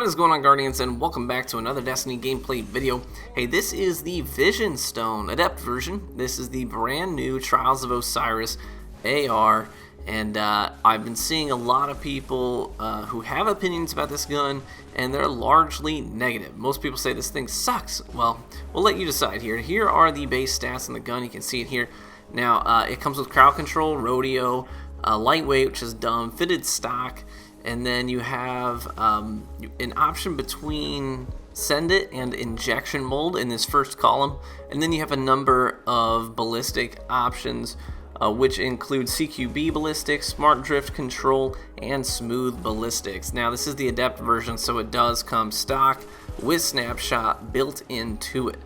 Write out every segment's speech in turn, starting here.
What is going on, Guardians, and welcome back to another Destiny gameplay video. Hey, this is the Vision Stone Adept version. This is the brand new Trials of Osiris AR, and I've been seeing a lot of people who have opinions about this gun, and they're largely negative. Most people say this thing sucks. Well, we'll let you decide here. Here are the base stats on the gun. You can see it here. Now, it comes with crowd control, rodeo, lightweight, which is dumb, fitted stock, and then you have an option between send it and injection mold in this first column, and then you have a number of ballistic options, which include CQB ballistics, smart drift control, and smooth ballistics. Now, this is the Adept version, so it does come stock with snapshot built into it.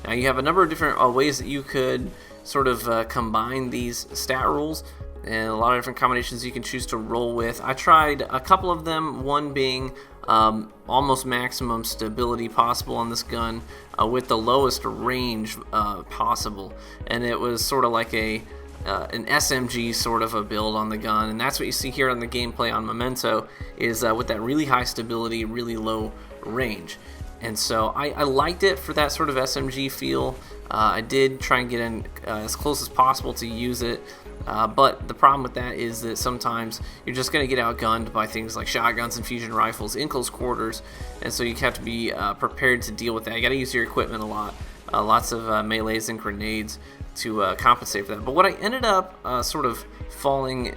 Now, you have a number of different ways that you could sort of combine these stat rules, and a lot of different combinations you can choose to roll with. I tried a couple of them, one being almost maximum stability possible on this gun with the lowest range possible, and it was sort of like an SMG sort of a build on the gun, and that's what you see here on the gameplay on Memento, is with that really high stability, really low range. And so I liked it for that sort of SMG feel. I did try and get in as close as possible to use it, but the problem with that is that sometimes you're just going to get outgunned by things like shotguns and fusion rifles in close quarters, and so you have to be prepared to deal with that. You got to use your equipment a lot, lots of melees and grenades to compensate for that. But what I ended up sort of falling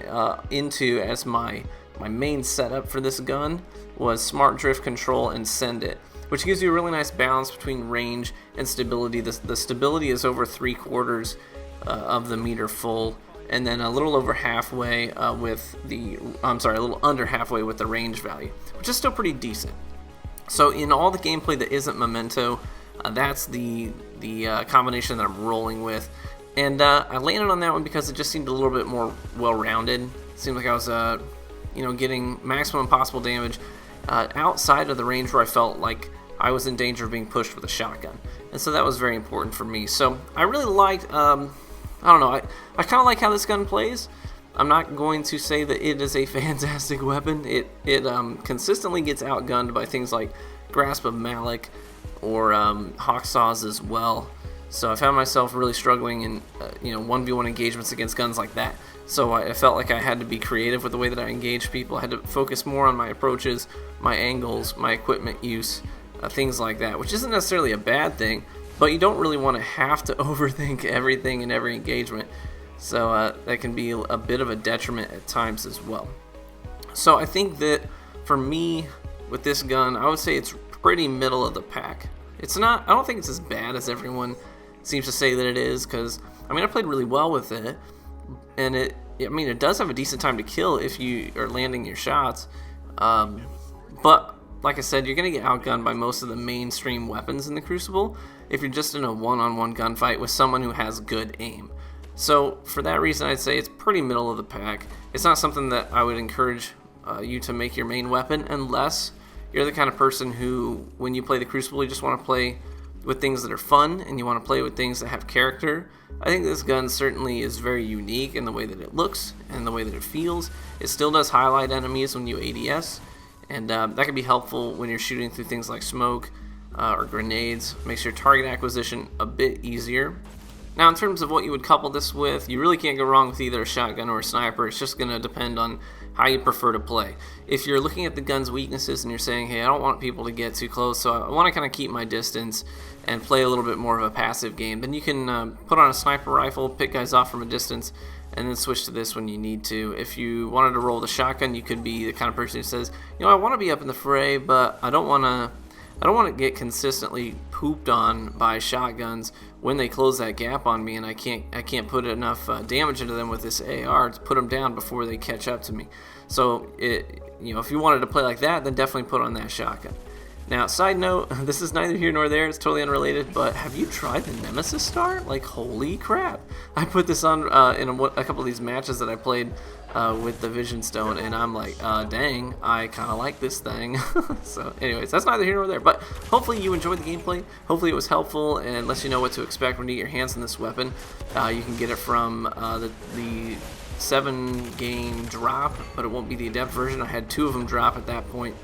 into as my main setup for this gun was smart drift control and send it, which gives you a really nice balance between range and stability. The stability is over 3/4 of the meter full, and then a little over halfway with the, a little under halfway with the range value, which is still pretty decent. So in all the gameplay that isn't Memento, that's the combination that I'm rolling with, and I landed on that one because it just seemed a little bit more well-rounded. It seemed like I was, getting maximum possible damage outside of the range where I felt like I was in danger of being pushed with a shotgun, and so that was very important for me. So I really liked, I kind of like how this gun plays. I'm not going to say that it is a fantastic weapon. It consistently gets outgunned by things like Grasp of Malik or Hawksaws as well. So I found myself really struggling in 1v1 engagements against guns like that. So I felt like I had to be creative with the way that I engaged people. I had to focus more on my approaches, my angles, my equipment use, things like that, which isn't necessarily a bad thing, but you don't really want to have to overthink everything in every engagement. So that can be a bit of a detriment at times as well. So I think that for me, with this gun, I would say it's pretty middle of the pack. It's not, I don't think it's as bad as everyone seems to say that it is, because I played really well with it, and it does have a decent time to kill if you are landing your shots, but like I said, you're going to get outgunned by most of the mainstream weapons in the Crucible if you're just in a one-on-one gunfight with someone who has good aim. So for that reason, I'd say it's pretty middle of the pack. It's not something that I would encourage you to make your main weapon unless you're the kind of person who, when you play the Crucible, you just want to play with things that are fun and you want to play with things that have character. I think this gun certainly is very unique in the way that it looks and the way that it feels. It still does highlight enemies when you ADS, and that can be helpful when you're shooting through things like smoke or grenades. Makes your target acquisition a bit easier. Now, in terms of what you would couple this with, you really can't go wrong with either a shotgun or a sniper. It's just going to depend on how you prefer to play. If you're looking at the gun's weaknesses and you're saying, hey, I don't want people to get too close, so I want to kind of keep my distance and play a little bit more of a passive game, then you can put on a sniper rifle, pick guys off from a distance, and then switch to this when you need to. If you wanted to roll the shotgun, you could be the kind of person who says, I want to be up in the fray, but I don't want to get consistently pooped on by shotguns when they close that gap on me, and I can't put enough damage into them with this AR to put them down before they catch up to me. So if you wanted to play like that, then definitely put on that shotgun. Now, side note, this is neither here nor there, it's totally unrelated, but have you tried the Nemesis Star? Like, holy crap. I put this on in a couple of these matches that I played with the Vision Stone, and I'm like, dang, I kind of like this thing. So anyways, that's neither here nor there, but hopefully you enjoyed the gameplay. Hopefully it was helpful and lets you know what to expect when you get your hands on this weapon. You can get it from the 7-game drop, but it won't be the Adept version. I had 2 of them drop at that point.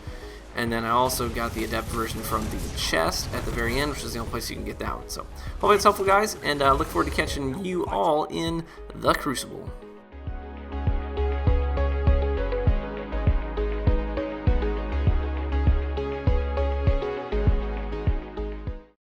And then I also got the Adept version from the chest at the very end, which is the only place you can get that one. So hopefully it's helpful, guys, and look forward to catching you all in the Crucible.